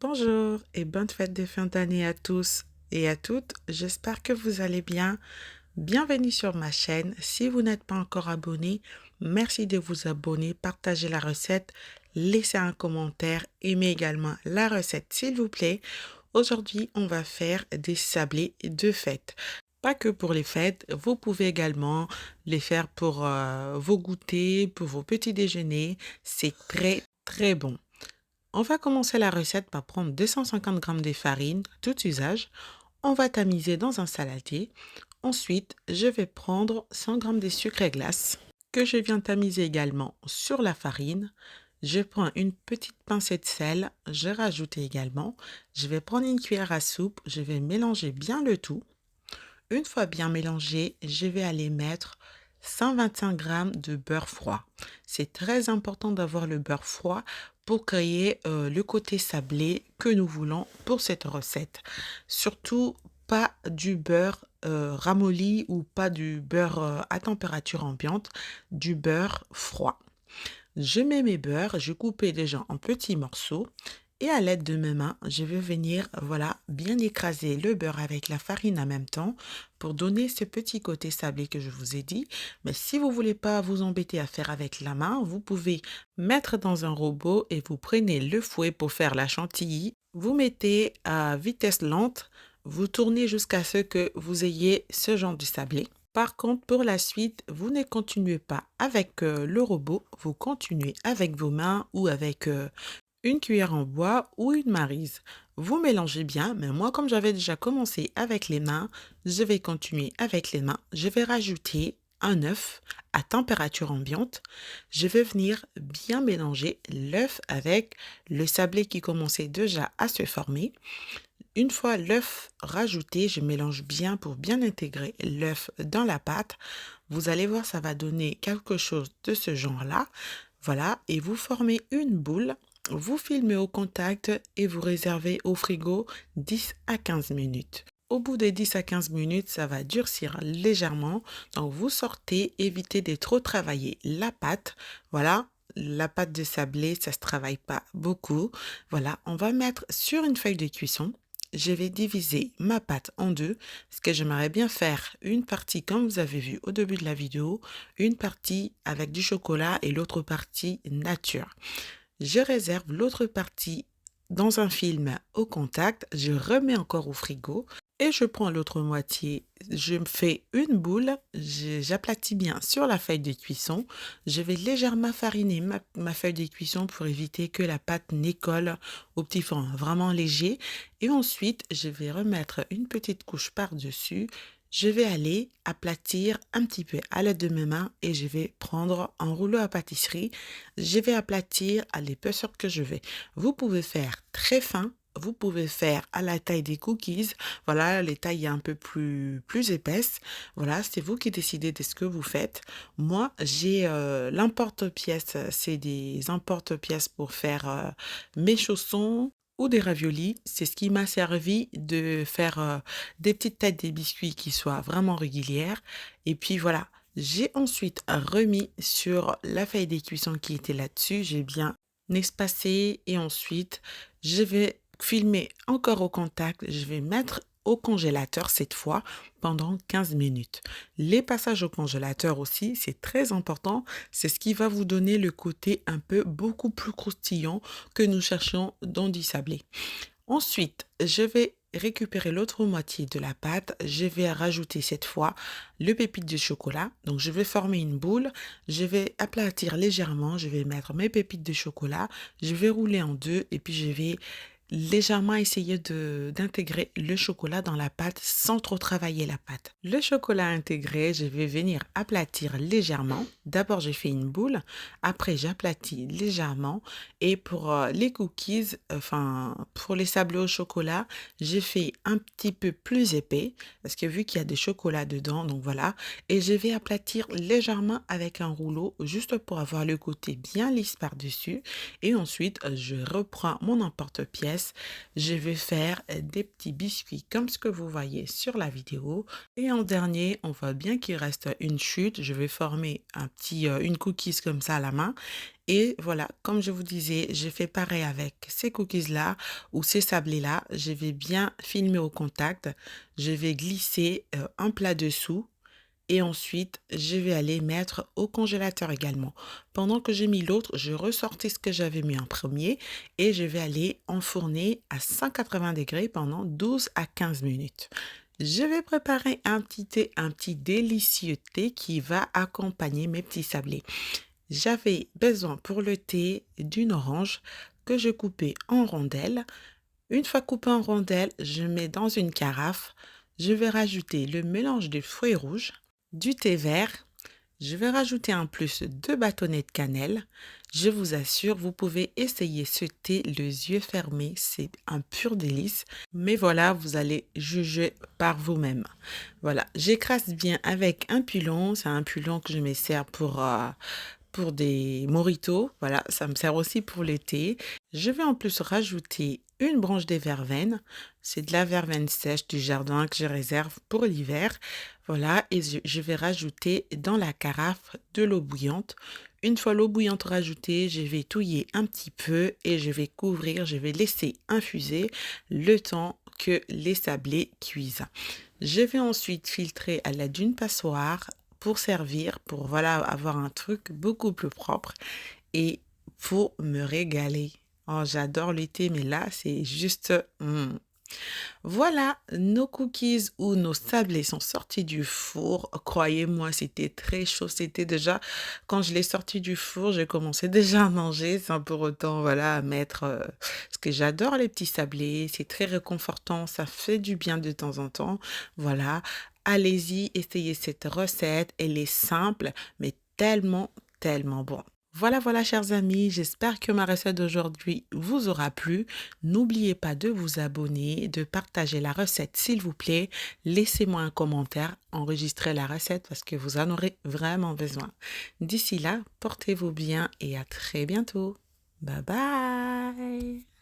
Bonjour et bonne fête de fin d'année à tous et à toutes. J'espère que vous allez bien. Bienvenue sur ma chaîne. Si vous n'êtes pas encore abonné, merci de vous abonner, partagez la recette, laissez un commentaire, aimez également la recette s'il vous plaît. Aujourd'hui, on va faire des sablés de fête. Pas que pour les fêtes, vous pouvez également les faire pour vos goûters, pour vos petits déjeuners. C'est très très bon. On va commencer la recette par prendre 250 g de farine, tout usage. On va tamiser dans un saladier. Ensuite, je vais prendre 100 g de sucre glace que je viens tamiser également sur la farine. Je prends une petite pincée de sel, je rajoute également. Je vais prendre une cuillère à soupe, je vais mélanger bien le tout. Une fois bien mélangé, je vais aller mettre 125 g de beurre froid. C'est très important d'avoir le beurre froid pour créer le côté sablé que nous voulons pour cette recette. Surtout pas du beurre ramolli ou pas du beurre à température ambiante, du beurre froid. Je mets mes beurres, je coupe déjà en petits morceaux et à l'aide de mes mains, je vais venir, voilà, bien écraser le beurre avec la farine en même temps pour donner ce petit côté sablé que je vous ai dit. Mais si vous voulez pas vous embêter à faire avec la main, vous pouvez mettre dans un robot et vous prenez le fouet pour faire la chantilly. Vous mettez à vitesse lente, vous tournez jusqu'à ce que vous ayez ce genre de sablé. Par contre, pour la suite, vous ne continuez pas avec le robot, vous continuez avec vos mains ou avec une cuillère en bois ou une maryse. Vous mélangez bien, mais moi, comme j'avais déjà commencé avec les mains, je vais continuer avec les mains. Je vais rajouter un œuf à température ambiante. Je vais venir bien mélanger l'œuf avec le sablé qui commençait déjà à se former. Une fois l'œuf rajouté, je mélange bien pour bien intégrer l'œuf dans la pâte. Vous allez voir, ça va donner quelque chose de ce genre-là. Voilà, et vous formez une boule. Vous filmez au contact et vous réservez au frigo 10 à 15 minutes. Au bout des 10 à 15 minutes, ça va durcir légèrement. Donc, vous sortez, évitez de trop travailler la pâte. Voilà, la pâte de sablé, ça ne se travaille pas beaucoup. Voilà, on va mettre sur une feuille de cuisson. Je vais diviser ma pâte en deux parce que j'aimerais bien faire une partie, comme vous avez vu au début de la vidéo, une partie avec du chocolat et l'autre partie nature. Je réserve l'autre partie dans un film au contact, je remets encore au frigo et je prends l'autre moitié. Je me fais une boule, j'aplatis bien sur la feuille de cuisson. Je vais légèrement fariner ma feuille de cuisson pour éviter que la pâte n'école au petit four, vraiment léger. Et ensuite, je vais remettre une petite couche par-dessus. Je vais aller aplatir un petit peu à l'aide de mes mains et je vais prendre un rouleau à pâtisserie. Je vais aplatir à l'épaisseur que je veux. Vous pouvez faire très fin, vous pouvez faire à la taille des cookies. Voilà, les tailles un peu plus épaisses. Voilà, c'est vous qui décidez de ce que vous faites. Moi, j'ai l'emporte-pièce. C'est des emporte-pièces pour faire mes chaussons ou des raviolis. C'est ce qui m'a servi de faire des petites têtes des biscuits qui soient vraiment régulières. Et puis voilà, j'ai ensuite remis sur la feuille des cuissons qui était là-dessus. J'ai bien espacé et ensuite, je vais filmer encore au contact. Je vais mettre au congélateur cette fois pendant 15 minutes. Les passages au congélateur aussi, c'est très important. C'est ce qui va vous donner le côté un peu beaucoup plus croustillant que nous cherchons dans du sablé. Ensuite, je vais récupérer l'autre moitié de la pâte. Je vais rajouter cette fois le pépite de chocolat. Donc, je vais former une boule. Je vais aplatir légèrement. Je vais mettre mes pépites de chocolat. Je vais rouler en deux et puis je vais légèrement essayer d'intégrer le chocolat dans la pâte sans trop travailler la pâte. Le chocolat intégré, je vais venir aplatir légèrement. D'abord, j'ai fait une boule. Après, j'aplatis légèrement. Et pour les cookies, enfin, pour les sablés au chocolat, j'ai fait un petit peu plus épais parce que vu qu'il y a des chocolats dedans, donc voilà. Et je vais aplatir légèrement avec un rouleau juste pour avoir le côté bien lisse par-dessus. Et ensuite, je reprends mon emporte-pièce reste, je vais faire des petits biscuits comme ce que vous voyez sur la vidéo. Et en dernier, on voit bien qu'il reste une chute. Je vais former une cookies comme ça à la main. Et voilà, comme je vous disais, j'ai fait pareil avec ces cookies-là ou ces sablés-là. Je vais bien filmer au contact. Je vais glisser un plat dessous et ensuite, je vais aller mettre au congélateur également. Pendant que j'ai mis l'autre, je ressortais ce que j'avais mis en premier et je vais aller enfourner à 180 degrés pendant 12 à 15 minutes. Je vais préparer un petit thé, un petit délicieux thé qui va accompagner mes petits sablés. J'avais besoin pour le thé d'une orange que je coupais en rondelles. Une fois coupée en rondelles, je mets dans une carafe. Je vais rajouter le mélange de fruits rouges, du thé vert. Je vais rajouter en plus 2 bâtonnets de cannelle. Je vous assure, vous pouvez essayer ce thé les yeux fermés. C'est un pur délice. Mais voilà, vous allez juger par vous-même. Voilà, j'écrase bien avec un pilon. C'est un pilon que je me sers pour des mojitos. Voilà, ça me sert aussi pour l'été. Je vais en plus rajouter une branche de verveine. C'est de la verveine sèche du jardin que je réserve pour l'hiver. Voilà, et je vais rajouter dans la carafe de l'eau bouillante. Une fois l'eau bouillante rajoutée, je vais touiller un petit peu et je vais couvrir, je vais laisser infuser le temps que les sablés cuisent. Je vais ensuite filtrer à l'aide d'une passoire pour servir, pour voilà, avoir un truc beaucoup plus propre et pour me régaler. Oh, j'adore le thé, mais là, c'est juste... Voilà, nos cookies ou nos sablés sont sortis du four. Croyez-moi, c'était très chaud. C'était déjà, quand je l'ai sorti du four, j'ai commencé déjà à manger sans pour autant, voilà, mettre... parce que j'adore les petits sablés, c'est très réconfortant, ça fait du bien de temps en temps. Voilà, allez-y, essayez cette recette. Elle est simple, mais tellement, tellement bon. Voilà, voilà, chers amis, j'espère que ma recette d'aujourd'hui vous aura plu. N'oubliez pas de vous abonner, de partager la recette, s'il vous plaît. Laissez-moi un commentaire, enregistrez la recette parce que vous en aurez vraiment besoin. D'ici là, portez-vous bien et à très bientôt. Bye bye!